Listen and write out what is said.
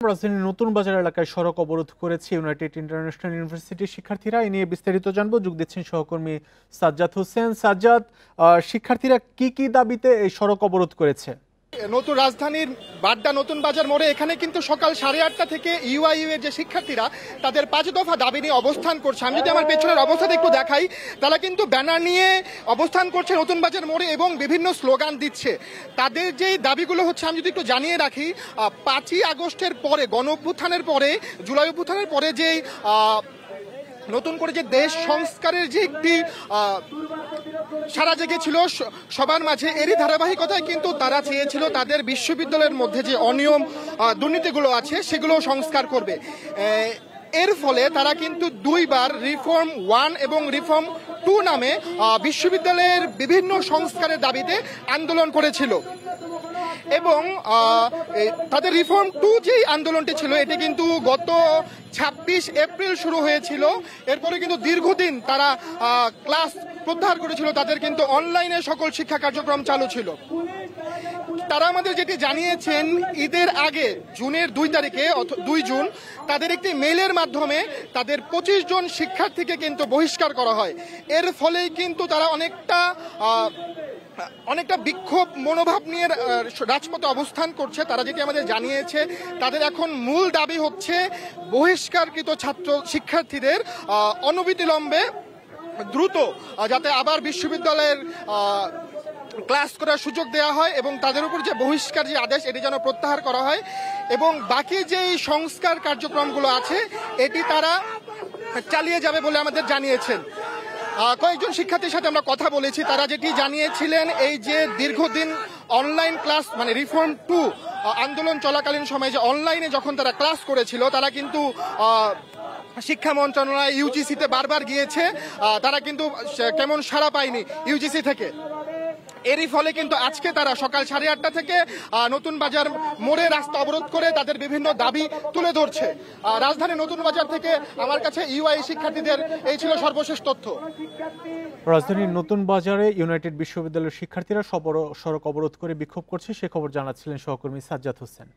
রাজধানীর নতুন বাজার এলাকায় সড়ক অবরোধ করেছে ইউনাইটেড ইন্টারন্যাশনাল ইউনিভার্সিটির শিক্ষার্থীরা। এ নিয়ে বিস্তারিত জানবো, যোগ দিচ্ছেন সহকর্মী সাজ্জাদ হোসেন। সাজ্জাদ, শিক্ষার্থীরা কি দাবিতে এই সড়ক অবরোধ করেছে? নতুন রাজধানীর বাড্ডা নতুন বাজার মোড়ে এখানে কিন্তু সকাল 8:30 থেকে ইউআইইউ এর যে শিক্ষার্থীরা তাদের 5 দফা দাবি নিয়ে অবস্থান করছে। আমি যদি আমার পেছনের অবস্থাটা একটু দেখাই, তারা কিন্তু ব্যানার নিয়ে অবস্থান করছে নতুন বাজার মোড়ে এবং বিভিন্ন স্লোগান দিচ্ছে। তাদের যে দাবিগুলো হচ্ছে আমি যদি একটু জানিয়ে রাখি, 5ই আগস্টের পরে, গণ অভ্যুত্থানের পরে, জুলাই অভ্যুত্থানের পরে যে নতুন করে যে দেশ সংস্কারের যে একটি সারা জেগেছিল সবার মাঝে, এরই ধারাবাহিকতায় কিন্তু তারা চেয়েছিল তাদের বিশ্ববিদ্যালয়ের মধ্যে যে অনিয়ম দুর্নীতিগুলো আছে সেগুলো সংস্কার করবে। এর ফলে তারা কিন্তু দুইবার রিফর্ম 1 এবং রিফর্ম 2 নামে বিশ্ববিদ্যালয়ের বিভিন্ন সংস্কারের দাবিতে আন্দোলন করেছিল। এবং তাদের রিফর্ম 2 যেই আন্দোলনটি ছিল এটি কিন্তু গত 26 এপ্রিল শুরু হয়েছিল। এরপরে কিন্তু দীর্ঘদিন তারা ক্লাস প্রত্যাহার করেছিল, তাদের কিন্তু অনলাইনে সকল শিক্ষা কার্যক্রম চালু ছিল। তারা আমাদের যেটি জানিয়েছেন, ঈদের আগে জুনের 2 তারিখে 2 জুন তাদের একটি মেইলের মাধ্যমে তাদের 25 জন শিক্ষার্থীকে কিন্তু বহিষ্কার করা হয়। এর ফলেই কিন্তু তারা অনেকটা বিক্ষোভ মনোভাব নিয়ে রাজপথে অবস্থান করছে। তারা যেটি আমাদের জানিয়েছে, তাদের এখন মূল দাবি হচ্ছে বহিষ্কারকৃত ছাত্র শিক্ষার্থীদের অনবিলম্বে দ্রুত যাতে আবার বিশ্ববিদ্যালয়ের ক্লাস করার সুযোগ দেওয়া হয় এবং তাদের উপর যে বহিষ্কার যে আদেশ এটি যেন প্রত্যাহার করা হয় এবং বাকি যেই সংস্কার কার্যক্রমগুলো আছে এটি তারা চালিয়ে যাবে বলে আমাদের জানিয়েছেন। কয়েকজন শিক্ষার্থীর সাথে আমরা কথা বলেছি, তারা যেটি জানিয়েছিলেন, এই যে দীর্ঘদিন অনলাইন ক্লাস মানে রিফর্ম 2 আন্দোলন চলাকালীন সময়ে যে অনলাইনে যখন তারা ক্লাস করেছিল, তারা কিন্তু শিক্ষা মন্ত্রণালয় ইউজিসিতে বারবার গিয়েছে, তারা কিন্তু কেমন সাড়া পায়নি ইউজিসি থেকে। এরই ফলে কিন্তু আজকে তারা সকাল 8:30 থেকে নতুন বাজার মোড়ে রাস্তা অবরোধ করে তাদের বিভিন্ন দাবি তুলে ধরছে। রাজধানী নতুন বাজার থেকে আমার কাছে ইউআই শিক্ষার্থীদের এই ছিল সর্বশেষ তথ্য। রাজধানীর নতুন বাজারে ইউনাইটেড বিশ্ববিদ্যালয়ের শিক্ষার্থীরা সড়ক অবরোধ করে বিক্ষোভ করছে, সে খবর জানাচ্ছিলেন সহকর্মী সাজ্জাদ হোসেন।